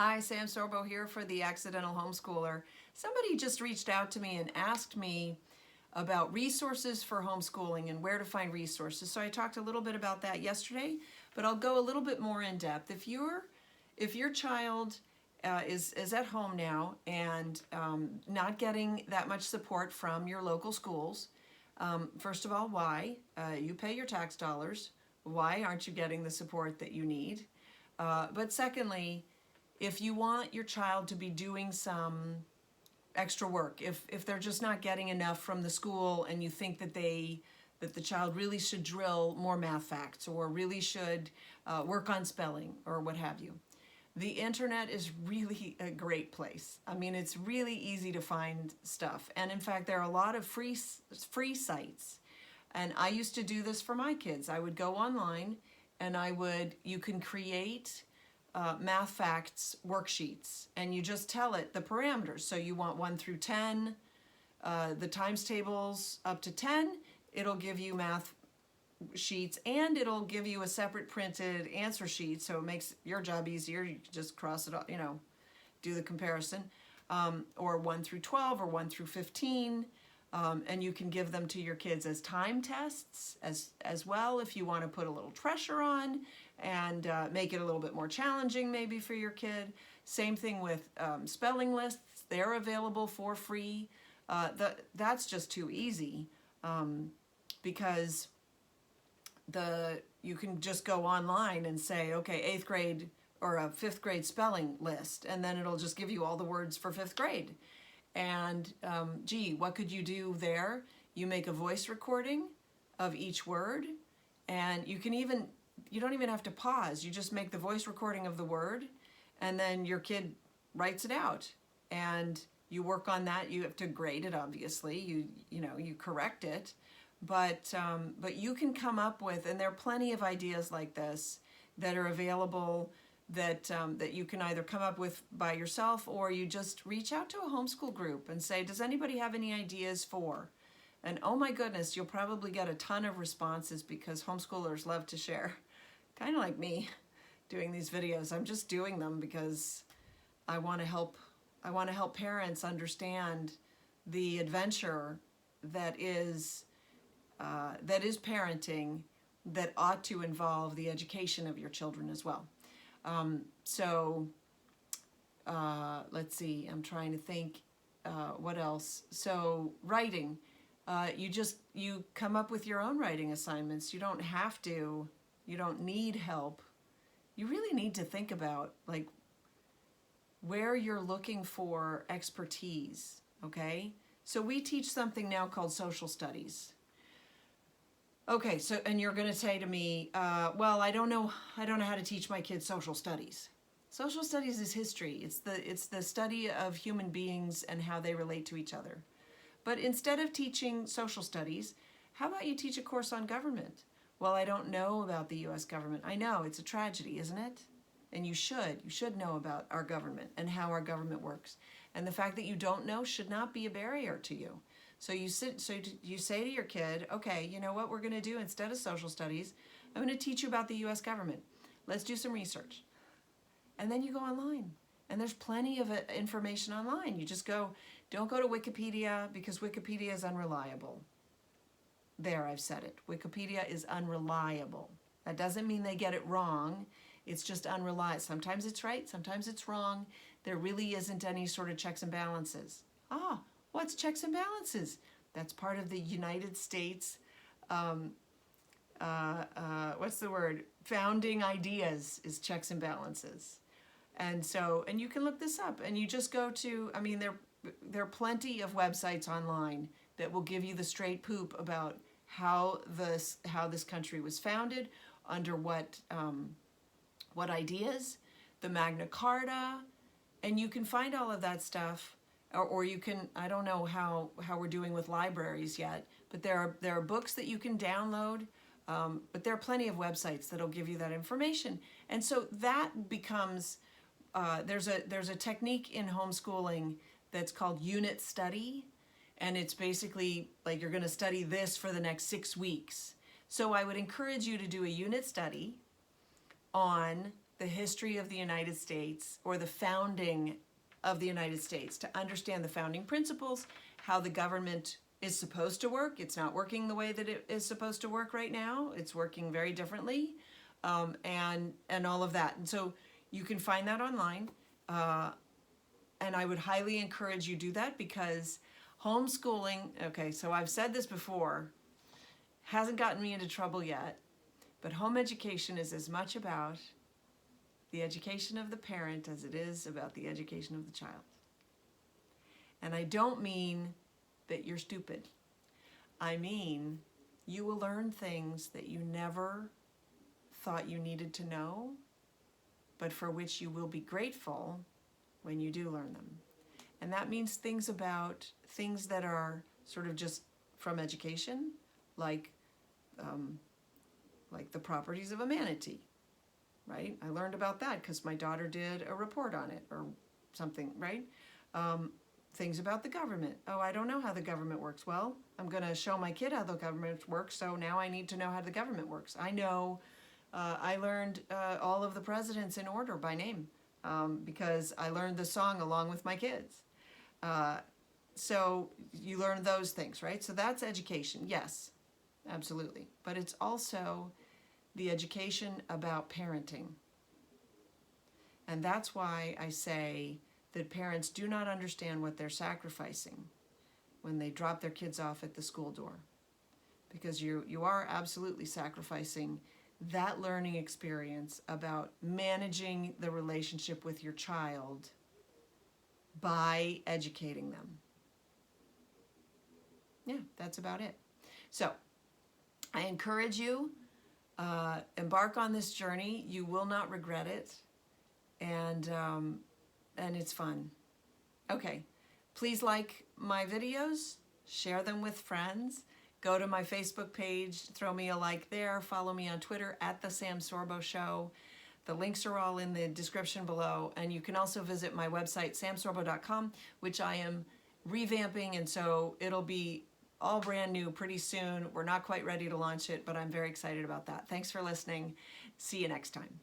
Hi, Sam Sorbo here for the Accidental Homeschooler. Somebody just reached out to me and asked me about resources for homeschooling and where to find resources. So I talked a little bit about that yesterday, but I'll go a little bit more in depth. If your child is at home now and not getting that much support from your local schools, first of all, why? You pay your tax dollars. Why aren't you getting the support that you need? But secondly, if you want your child to be doing some extra work, if they're just not getting enough from the school and you think that the child really should drill more math facts or really should work on spelling or what have you, the internet is really a great place. I mean, it's really easy to find stuff. And in fact, there are a lot of free sites. And I used to do this for my kids. I would go online and you can create math facts worksheets, and you just tell it the parameters. So you want 1 through 10, the times tables up to 10. It'll give you math sheets, and it'll give you a separate printed answer sheet, so it makes your job easier. You can just cross it off, do the comparison, or 1 through 12 or 1 through 15. And you can give them to your kids as time tests as well if you want to put a little pressure on and make it a little bit more challenging maybe for your kid. Same thing with spelling lists. They're available for free. That's just too easy because you can just go online and say, okay, 8th grade or a 5th grade spelling list, and then it'll just give you all the words for 5th grade. And gee, what could you do there? You make a voice recording of each word, and you don't even have to pause. You just make the voice recording of the word, and then your kid writes it out, and you work on that. You have to grade it, obviously. You correct it, but you can come up with, and there are plenty of ideas like this that are available that you can either come up with by yourself, or you just reach out to a homeschool group and say, does anybody have any ideas for? And oh my goodness, you'll probably get a ton of responses because homeschoolers love to share. Kind of like me doing these videos. I'm just doing them because I want to help parents understand the adventure that is parenting, that ought to involve the education of your children as well. Let's see, I'm trying to think what else. So writing, you come up with your own writing assignments. You don't need help. You really need to think about like where you're looking for expertise, okay? So we teach something now called social studies. Okay, so, and you're going to say to me, well, I don't know how to teach my kids social studies. Social studies is history. It's the study of human beings and how they relate to each other. But instead of teaching social studies, how about you teach a course on government? Well, I don't know about the U.S. government. I know, it's a tragedy, isn't it? And you should know about our government and how our government works. And the fact that you don't know should not be a barrier to you. So you say to your kid, okay, you know what we're going to do instead of social studies? I'm going to teach you about the U.S. government. Let's do some research. And then you go online. And there's plenty of information online. You just don't go to Wikipedia because Wikipedia is unreliable. There, I've said it. Wikipedia is unreliable. That doesn't mean they get it wrong. It's just unreliable. Sometimes it's right, sometimes it's wrong. There really isn't any sort of checks and balances. What's checks and balances? That's part of the United States, what's the word? Founding ideas is checks and balances. And you can look this up, and you just go to, there are plenty of websites online that will give you the straight poop about how this country was founded, under what ideas, the Magna Carta, and you can find all of that stuff. Or you can, I don't know how we're doing with libraries yet, but there are books that you can download, but there are plenty of websites that'll give you that information. And so that becomes, there's a technique in homeschooling that's called unit study, and it's basically like you're going to study this for the next 6 weeks. So I would encourage you to do a unit study on the history of the United States, or the founding of the United States, to understand the founding principles, how the government is supposed to work. It's not working the way that it is supposed to work right now. It's working very differently, and all of that. And so you can find that online, and I would highly encourage you do that, because homeschooling, okay, so I've said this before, hasn't gotten me into trouble yet, but home education is as much about the education of the parent as it is about the education of the child. And I don't mean that you're stupid. I mean, you will learn things that you never thought you needed to know, but for which you will be grateful when you do learn them. And that means things that are sort of just from education, like the properties of a manatee, right? I learned about that because my daughter did a report on it or something, right? Things about the government. Oh, I don't know how the government works. Well, I'm going to show my kid how the government works, so now I need to know how the government works. I know, I learned all of the presidents in order by name because I learned the song along with my kids. So you learn those things, right? So that's education, yes, absolutely. But it's also the education about parenting. And that's why I say that parents do not understand what they're sacrificing when they drop their kids off at the school door. Because you are absolutely sacrificing that learning experience about managing the relationship with your child by educating them. Yeah, that's about it. So I encourage you, embark on this journey. You will not regret it. And it's fun. Okay, please like my videos, share them with friends, go to my Facebook page, throw me a like there, follow me on Twitter at the Sam Sorbo Show. The links are all in the description below, and you can also visit my website, samsorbo.com, which I am revamping, and so it'll be all brand new pretty soon. We're not quite ready to launch it, but I'm very excited about that. Thanks for listening. See you next time.